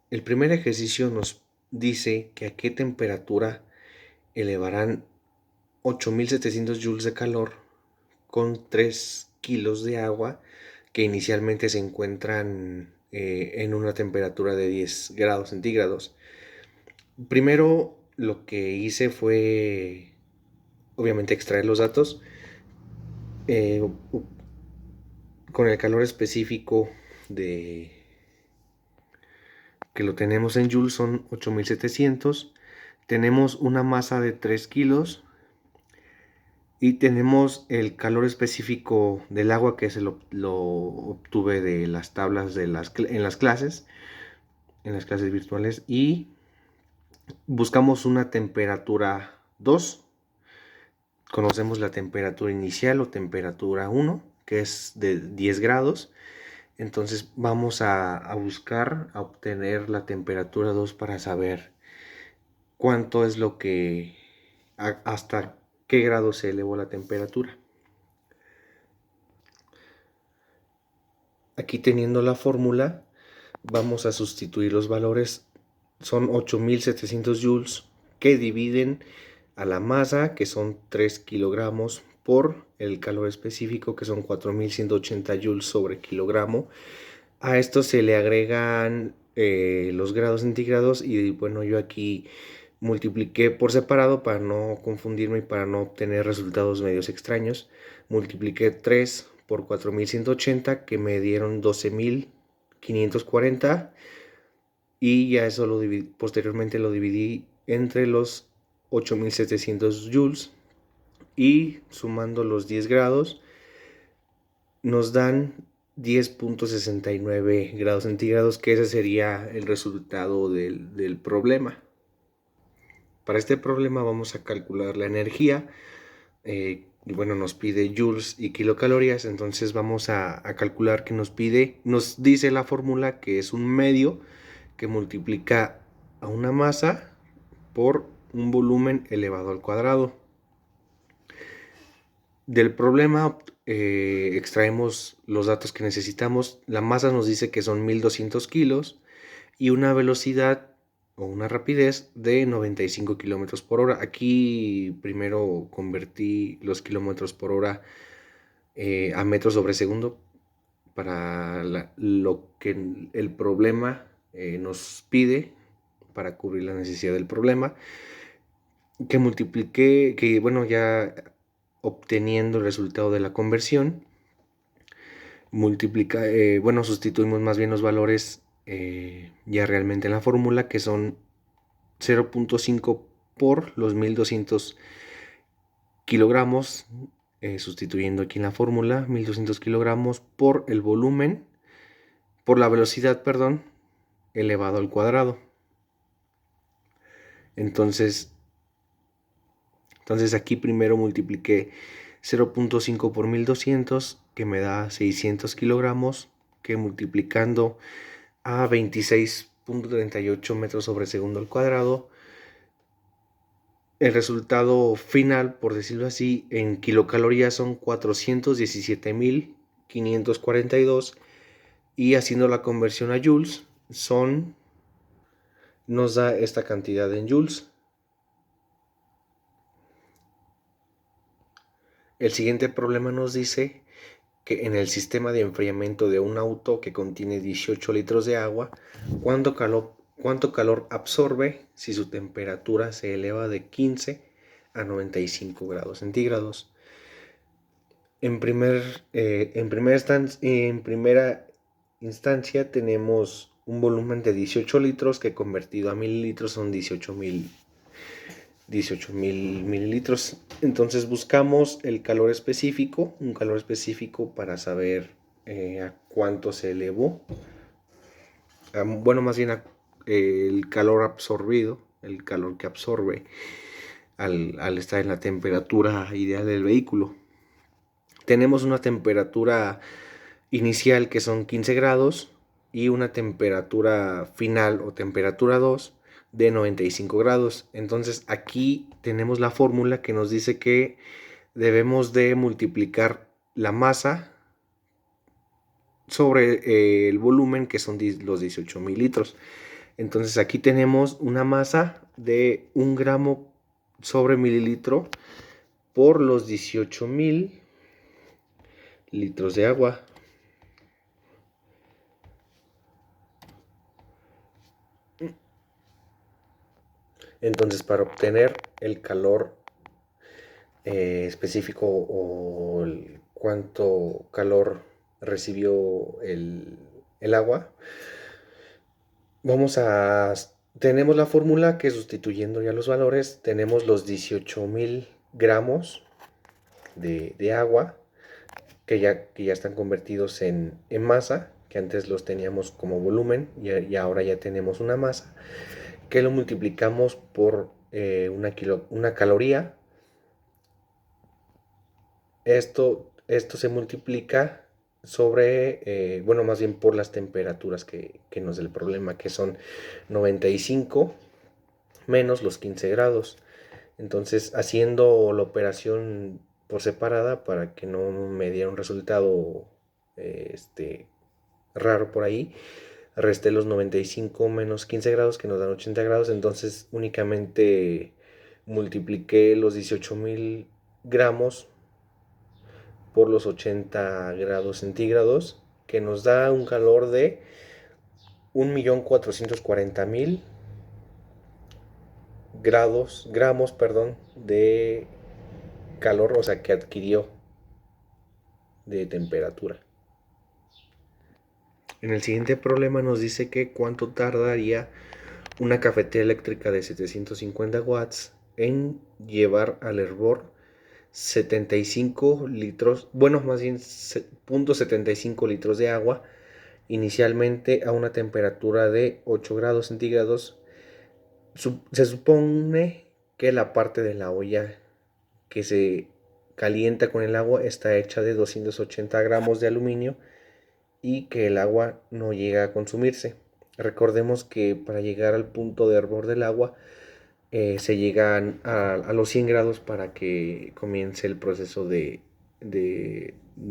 El primer ejercicio nos dice que a qué temperatura elevarán 8700 joules de calor con 3 kilos de agua que inicialmente se encuentran en una temperatura de 10 grados centígrados. Primero lo que hice fue obviamente extraer los datos eh, con el calor específico de que lo tenemos en joules son 8700. Tenemos una masa de 3 kilos y tenemos el calor específico del agua que lo obtuve de las tablas en las clases virtuales, y buscamos una temperatura 2. Conocemos la temperatura inicial o temperatura 1, que es de 10 grados. Entonces vamos a buscar, a obtener la temperatura 2 para saber cuánto es lo que, hasta qué grado se elevó la temperatura. Aquí, teniendo la fórmula, vamos a sustituir los valores. Son 8700 joules que dividen a la masa, que son 3 kilogramos, por el calor específico, que son 4180 joules sobre kilogramo. A esto se le agregan los grados centígrados, y bueno, yo aquí multipliqué por separado para no confundirme y para no obtener resultados medios extraños. Multipliqué 3 por 4180, que me dieron 12540, y ya eso posteriormente lo dividí entre los 8700 joules, y sumando los 10 grados nos dan 10.69 grados centígrados, que ese sería el resultado del problema. Para este problema vamos a calcular la energía. Y bueno, nos pide joules y kilocalorías. Entonces vamos a calcular que nos dice la fórmula que es un medio que multiplica a una masa por un volumen elevado al cuadrado. Del problema extraemos los datos que necesitamos. La masa nos dice que son 1200 kilos y una velocidad o una rapidez de 95 kilómetros por hora. Aquí primero convertí los kilómetros por hora a metros sobre segundo para lo que el problema nos pide, para cubrir la necesidad del problema. Que multipliqué, que bueno, ya obteniendo el resultado de la conversión, sustituimos más bien los valores ya realmente en la fórmula, que son 0.5 por los 1200 kilogramos, sustituyendo aquí en la fórmula 1200 kilogramos por el volumen, por la velocidad, perdón, elevado al cuadrado. Entonces aquí primero multipliqué 0.5 por 1200, que me da 600 kilogramos, que multiplicando a 26.38 metros sobre segundo al cuadrado, el resultado final, por decirlo así, en kilocalorías son 417.542, y haciendo la conversión a joules nos da esta cantidad en joules. El siguiente problema nos dice que en el sistema de enfriamiento de un auto que contiene 18 litros de agua, ¿cuánto calor absorbe si su temperatura se eleva de 15 a 95 grados centígrados? En primera instancia tenemos un volumen de 18 litros, que convertido a mililitros son 18.000 mililitros. Entonces buscamos un calor específico para saber a cuánto se elevó. Más bien el calor absorbido, el calor que absorbe al estar en la temperatura ideal del vehículo. Tenemos una temperatura inicial que son 15 grados y una temperatura final o temperatura 2 de 95 grados. Entonces aquí tenemos la fórmula que nos dice que debemos de multiplicar la masa sobre el volumen, que son los 18.000 litros. Entonces aquí tenemos una masa de 1 gramo sobre mililitro por los 18,000 litros de agua. Entonces, para obtener el calor específico o cuánto calor recibió el agua, tenemos la fórmula que, sustituyendo ya los valores, tenemos los 18,000 gramos de agua que ya están convertidos en masa, que antes los teníamos como volumen y ahora ya tenemos una masa, que lo multiplicamos por una caloría. Esto se multiplica sobre, bueno, más bien por las temperaturas que nos da el problema, que son 95 menos los 15 grados. Entonces, haciendo la operación por separada para que no me diera un resultado raro por ahí, resté los 95 menos 15 grados que nos dan 80 grados. Entonces únicamente multipliqué los 18,000 gramos por los 80 grados centígrados, que nos da un calor de 1,440,000 gramos, de calor, o sea, que adquirió de temperatura. En el siguiente problema nos dice que cuánto tardaría una cafetera eléctrica de 750 watts en llevar al hervor 75 litros, bueno, más bien 0.75 litros de agua, inicialmente a una temperatura de 8 grados centígrados. Se supone que la parte de la olla que se calienta con el agua está hecha de 280 gramos de aluminio y que el agua no llega a consumirse. Recordemos que para llegar al punto de hervor del agua se llegan a los 100 grados para que comience el proceso del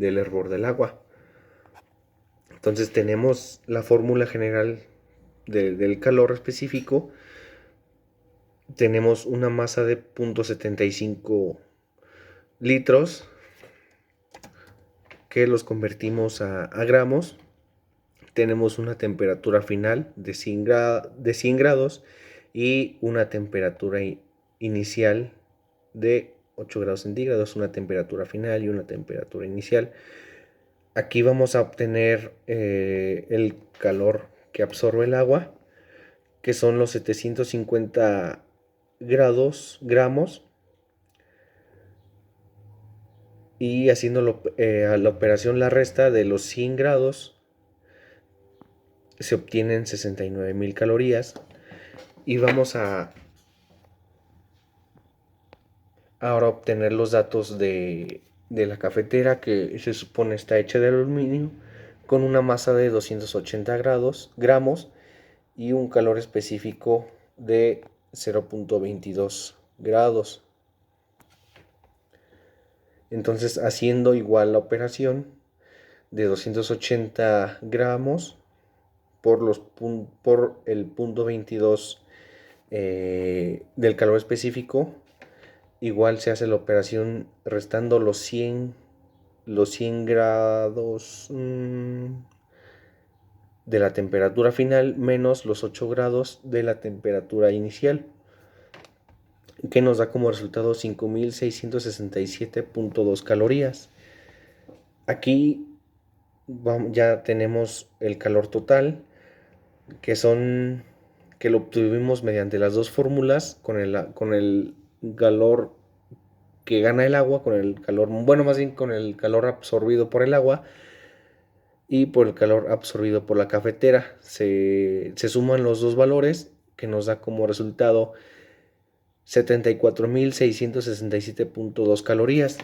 hervor del agua. Entonces tenemos la fórmula general del calor específico. Tenemos una masa de 0.75 litros que los convertimos a gramos. Tenemos una temperatura final de 100 grados y una temperatura inicial de 8 grados centígrados, una temperatura final y una temperatura inicial. Aquí vamos a obtener el calor que absorbe el agua, que son los 750 gramos, y haciendo la operación la resta de los 100 grados se obtienen 69,000 calorías. Y vamos a ahora obtener los datos de la cafetera, que se supone está hecha de aluminio, con una masa de 280 gramos y un calor específico de 0.22 grados. Entonces, haciendo igual la operación de 280 gramos por el punto 22 del calor específico, igual se hace la operación restando los 100 grados de la temperatura final menos los 8 grados de la temperatura inicial, que nos da como resultado 5,667.2 calorías. Aquí ya tenemos el calor total, que lo obtuvimos mediante las dos fórmulas, con el calor que gana el agua, con el calor, bueno, más bien con el calor absorbido por el agua y por el calor absorbido por la cafetera. Se suman los dos valores, que nos da como resultado 74,667.2 calorías.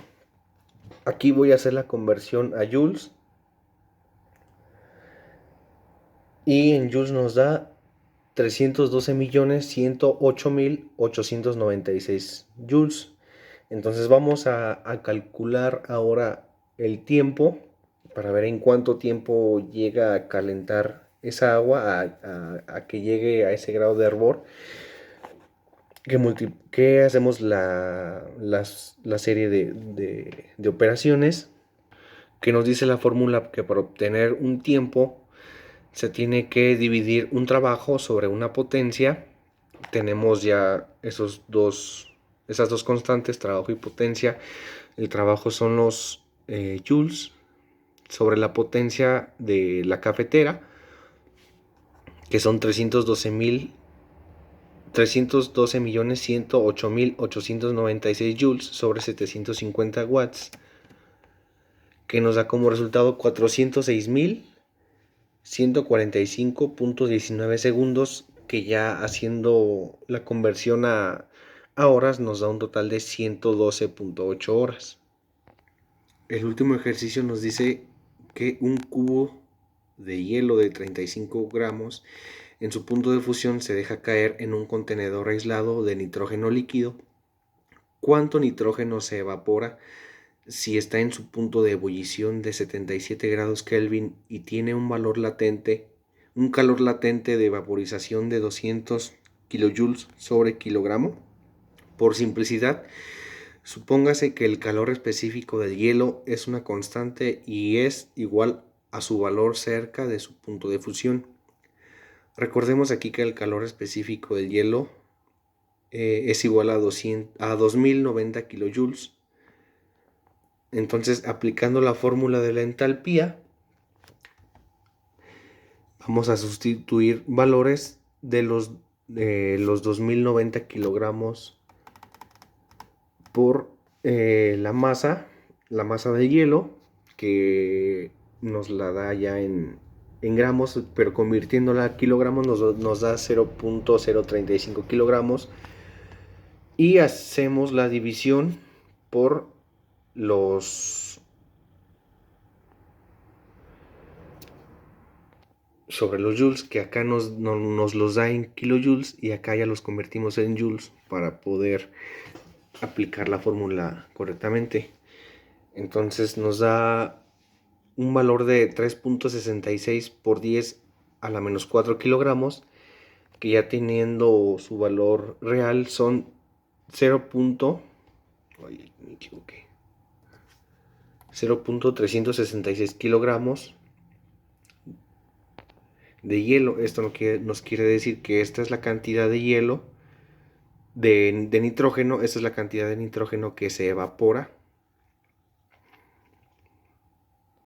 Aquí voy a hacer la conversión a joules, y en joules nos da 312,108,896 joules. Entonces vamos a calcular ahora el tiempo para ver en cuánto tiempo llega a calentar esa agua a que llegue a ese grado de hervor, que hacemos la serie de operaciones que nos dice la fórmula que para obtener un tiempo se tiene que dividir un trabajo sobre una potencia. Tenemos ya esas dos constantes, trabajo y potencia. El trabajo son los joules sobre la potencia de la cafetera, que son 312.108.896 joules sobre 750 watts, que nos da como resultado 406.145.19 segundos, que ya haciendo la conversión a horas nos da un total de 112.8 horas. El último ejercicio nos dice que un cubo de hielo de 35 gramos en su punto de fusión se deja caer en un contenedor aislado de nitrógeno líquido. ¿Cuánto nitrógeno se evapora si está en su punto de ebullición de 77 grados Kelvin y tiene un calor latente de vaporización de 200 kilojoules sobre kilogramo? Por simplicidad, supóngase que el calor específico del hielo es una constante y es igual a su valor cerca de su punto de fusión. Recordemos aquí que el calor específico del hielo es igual a 2090 kilojoules. Entonces, aplicando la fórmula de la entalpía, vamos a sustituir valores de los 2090 kilogramos por la masa de hielo, que nos la da ya en gramos, pero convirtiéndola a kilogramos nos da 0.035 kilogramos, y hacemos la división por sobre los joules, que acá nos los da en kilojoules y acá ya los convertimos en joules para poder aplicar la fórmula correctamente. Entonces nos da un valor de 3.66 por 10 a la menos 4 kilogramos, que ya teniendo su valor real son 0.366 kilogramos de hielo. Esto nos quiere decir que esta es la cantidad de hielo de nitrógeno, esta es la cantidad de nitrógeno que se evapora